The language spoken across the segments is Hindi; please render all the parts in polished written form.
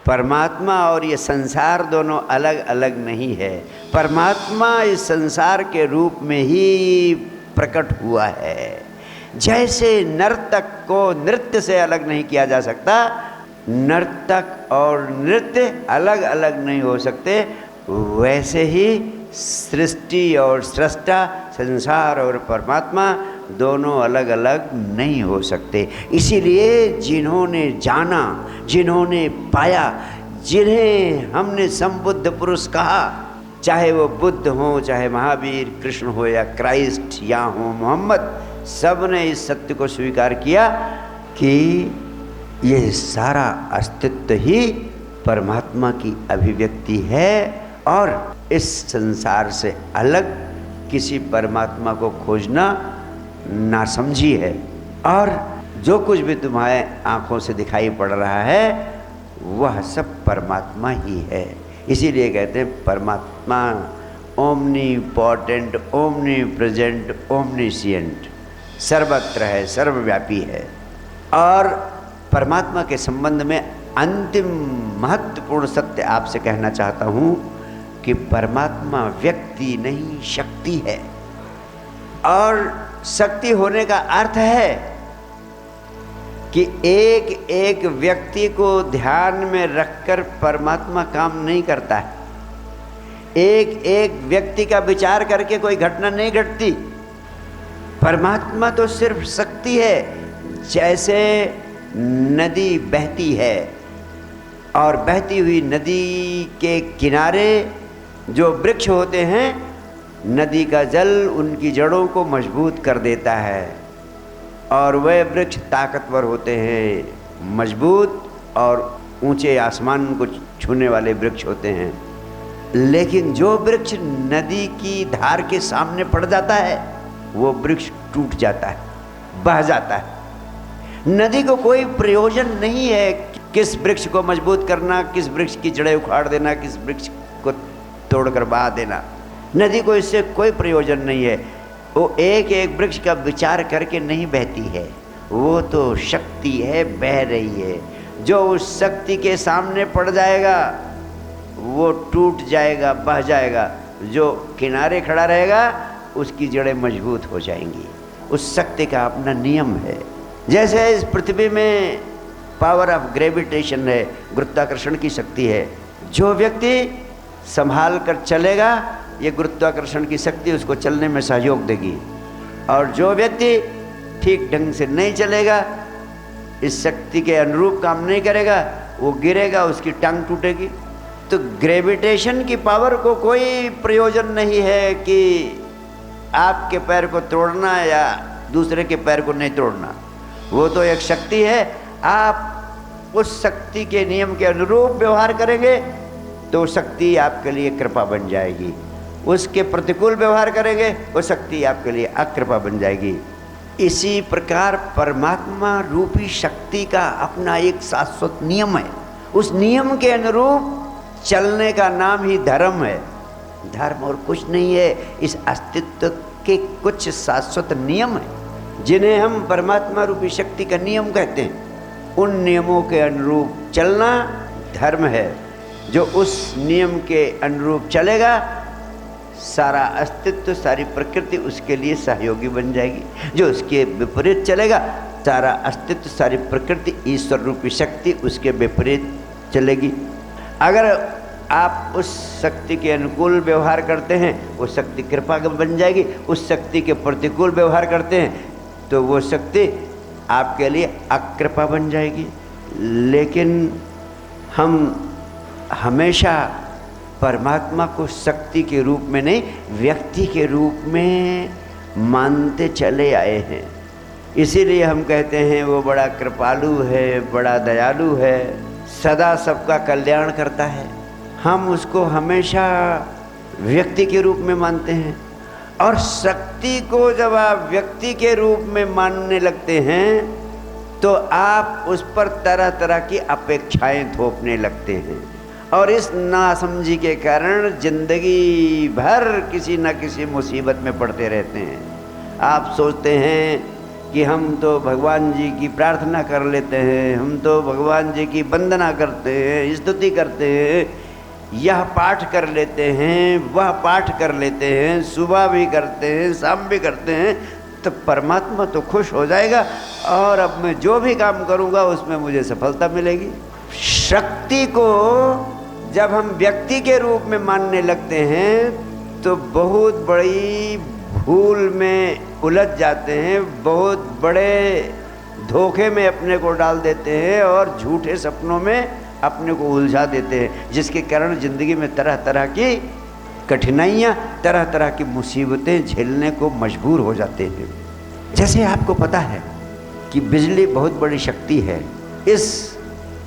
परमात्मा और ये संसार दोनों अलग अलग नहीं है। परमात्मा इस संसार के रूप में ही प्रकट हुआ है। जैसे नर्तक को नृत्य से अलग नहीं किया जा सकता, नर्तक और नृत्य अलग अलग नहीं हो सकते, वैसे ही सृष्टि और सृष्टा, संसार और परमात्मा दोनों अलग अलग नहीं हो सकते। इसीलिए जिन्होंने जाना, जिन्होंने पाया, जिन्हें हमने संबुद्ध पुरुष कहा, चाहे वो बुद्ध हो, चाहे महावीर, कृष्ण हो या क्राइस्ट या हो मोहम्मद, सब ने इस सत्य को स्वीकार किया कि ये सारा अस्तित्व ही परमात्मा की अभिव्यक्ति है और इस संसार से अलग किसी परमात्मा को खोजना नासमझी है। और जो कुछ भी तुम्हारे आँखों से दिखाई पड़ रहा है वह सब परमात्मा ही है। इसीलिए कहते हैं परमात्मा ओमनीपोटेंट, ओमनी प्रेजेंट, ओमनीशिएंट, सर्वत्र है, सर्वव्यापी है। और परमात्मा के संबंध में अंतिम महत्वपूर्ण सत्य आपसे कहना चाहता हूँ कि परमात्मा व्यक्ति नहीं शक्ति है। और शक्ति होने का अर्थ है कि एक एक व्यक्ति को ध्यान में रखकर परमात्मा काम नहीं करता है। एक एक व्यक्ति का विचार करके कोई घटना नहीं घटती। परमात्मा तो सिर्फ शक्ति है। जैसे नदी बहती है और बहती हुई नदी के किनारे जो वृक्ष होते हैं, नदी का जल उनकी जड़ों को मजबूत कर देता है और वह वृक्ष ताकतवर होते हैं, मजबूत और ऊंचे आसमान को छूने वाले वृक्ष होते हैं। लेकिन जो वृक्ष नदी की धार के सामने पड़ जाता है वो वृक्ष टूट जाता है, बह जाता है। नदी को कोई प्रयोजन नहीं है किस वृक्ष को मजबूत करना, किस वृक्ष की जड़ें उखाड़ देना, किस वृक्ष को तोड़कर बहा देना। नदी को इससे कोई प्रयोजन नहीं है। वो एक एक वृक्ष का विचार करके नहीं बहती है, वो तो शक्ति है, बह रही है। जो उस शक्ति के सामने पड़ जाएगा वो टूट जाएगा, बह जाएगा। जो किनारे खड़ा रहेगा उसकी जड़ें मजबूत हो जाएंगी। उस शक्ति का अपना नियम है। जैसे इस पृथ्वी में पावर ऑफ ग्रेविटेशन है, गुरुत्वाकर्षण की शक्ति है। जो व्यक्ति संभाल कर चलेगा ये गुरुत्वाकर्षण की शक्ति उसको चलने में सहयोग देगी, और जो व्यक्ति ठीक ढंग से नहीं चलेगा, इस शक्ति के अनुरूप काम नहीं करेगा, वो गिरेगा, उसकी टांग टूटेगी। तो ग्रेविटेशन की पावर को कोई प्रयोजन नहीं है कि आपके पैर को तोड़ना या दूसरे के पैर को नहीं तोड़ना। वो तो एक शक्ति है। आप उस शक्ति के नियम के अनुरूप व्यवहार करेंगे तो शक्ति आपके लिए कृपा बन जाएगी। उसके प्रतिकूल व्यवहार करेंगे वो शक्ति आपके लिए अकृपा बन जाएगी। इसी प्रकार परमात्मा रूपी शक्ति का अपना एक शाश्वत नियम है। उस नियम के अनुरूप चलने का नाम ही धर्म है। धर्म और कुछ नहीं है, इस अस्तित्व के कुछ शाश्वत नियम हैं जिन्हें हम परमात्मा रूपी शक्ति का नियम कहते हैं। उन नियमों के अनुरूप चलना धर्म है। जो उस नियम के अनुरूप चलेगा सारा अस्तित्व, सारी प्रकृति उसके लिए सहयोगी बन जाएगी। जो उसके विपरीत चलेगा सारा अस्तित्व, सारी प्रकृति, ईश्वर रूपी शक्ति उसके विपरीत चलेगी। अगर आप उस शक्ति के अनुकूल व्यवहार करते हैं वो शक्ति कृपा बन जाएगी। उस शक्ति के प्रतिकूल व्यवहार करते हैं तो वो शक्ति आपके लिए अकृपा बन जाएगी। लेकिन हम हमेशा परमात्मा को शक्ति के रूप में नहीं, व्यक्ति के रूप में मानते चले आए हैं। इसीलिए हम कहते हैं वो बड़ा कृपालु है, बड़ा दयालु है, सदा सबका कल्याण करता है। हम उसको हमेशा व्यक्ति के रूप में मानते हैं। और शक्ति को जब आप व्यक्ति के रूप में मानने लगते हैं तो आप उस पर तरह तरह की अपेक्षाएं थोपने लगते हैं, और इस नासमझी के कारण जिंदगी भर किसी न किसी मुसीबत में पड़ते रहते हैं। आप सोचते हैं कि हम तो भगवान जी की प्रार्थना कर लेते हैं, हम तो भगवान जी की वंदना करते हैं, स्तुति करते हैं, यह पाठ कर लेते हैं, वह पाठ कर लेते हैं, सुबह भी करते हैं, शाम भी करते हैं, तो परमात्मा तो खुश हो जाएगा और अब मैं जो भी काम करूँगा उसमें मुझे सफलता मिलेगी। शक्ति को जब हम व्यक्ति के रूप में मानने लगते हैं तो बहुत बड़ी भूल में उलझ जाते हैं, बहुत बड़े धोखे में अपने को डाल देते हैं और झूठे सपनों में अपने को उलझा देते हैं, जिसके कारण ज़िंदगी में तरह तरह की कठिनाइयाँ, तरह तरह की मुसीबतें झेलने को मजबूर हो जाते हैं। जैसे आपको पता है कि बिजली बहुत बड़ी शक्ति है, इस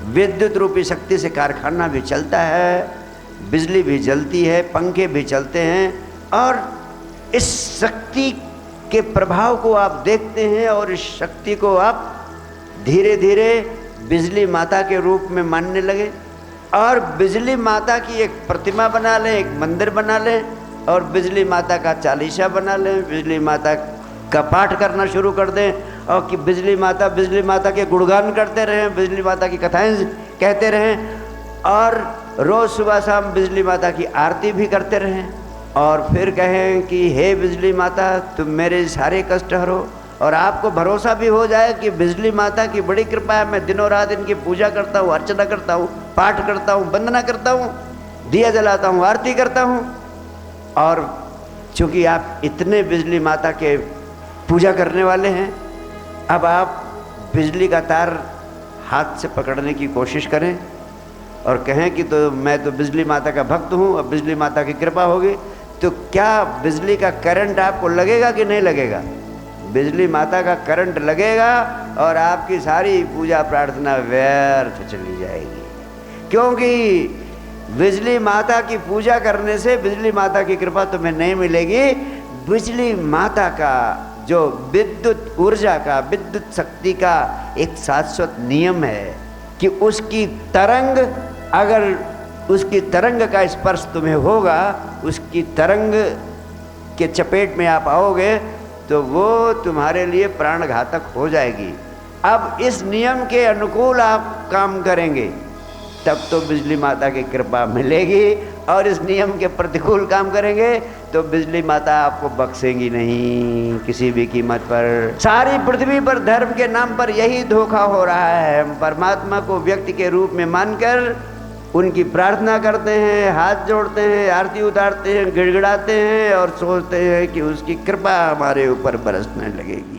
विद्युत रूपी शक्ति से कारखाना भी चलता है, बिजली भी जलती है, पंखे भी चलते हैं, और इस शक्ति के प्रभाव को आप देखते हैं और इस शक्ति को आप धीरे धीरे बिजली माता के रूप में मानने लगे और बिजली माता की एक प्रतिमा बना लें, एक मंदिर बना लें और बिजली माता का चालीसा बना लें, बिजली माता का पाठ करना शुरू कर दें और कि बिजली माता के गुणगान करते रहें, बिजली माता की कथाएं कहते रहें और रोज़ सुबह शाम बिजली माता की आरती भी करते रहें और फिर कहें कि हे बिजली माता तुम मेरे सारे कष्ट हरो। और आपको भरोसा भी हो जाए कि बिजली माता की बड़ी कृपा है, मैं दिनों रात इनकी पूजा करता हूँ, अर्चना करता हूँ, पाठ करता हूँ, वंदना करता हूँ, दिया जलाता हूँ, आरती करता हूँ। और चूँकि आप इतने बिजली माता के पूजा करने वाले हैं, अब आप बिजली का तार हाथ से पकड़ने की कोशिश करें और कहें कि तो मैं तो बिजली माता का भक्त हूँ, अब बिजली माता की कृपा होगी, तो क्या बिजली का करंट आपको लगेगा कि नहीं लगेगा? बिजली माता का करंट लगेगा और आपकी सारी पूजा प्रार्थना व्यर्थ चली जाएगी, क्योंकि बिजली माता की पूजा करने से बिजली माता की कृपा तुम्हें नहीं मिलेगी। बिजली माता का जो विद्युत ऊर्जा का, विद्युत शक्ति का एक शाश्वत नियम है कि उसकी तरंग, अगर उसकी तरंग का स्पर्श तुम्हें होगा, उसकी तरंग के चपेट में आप आओगे तो वो तुम्हारे लिए प्राणघातक हो जाएगी। अब इस नियम के अनुकूल आप काम करेंगे तब तो बिजली माता की कृपा मिलेगी, और इस नियम के प्रतिकूल काम करेंगे तो बिजली माता आपको बख्शेंगी नहीं किसी भी कीमत पर। सारी पृथ्वी पर धर्म के नाम पर यही धोखा हो रहा है। हम परमात्मा को व्यक्ति के रूप में मानकर उनकी प्रार्थना करते हैं, हाथ जोड़ते हैं, आरती उतारते हैं, गिड़गिड़ाते हैं और सोचते हैं कि उसकी कृपा हमारे ऊपर बरसने लगेगी।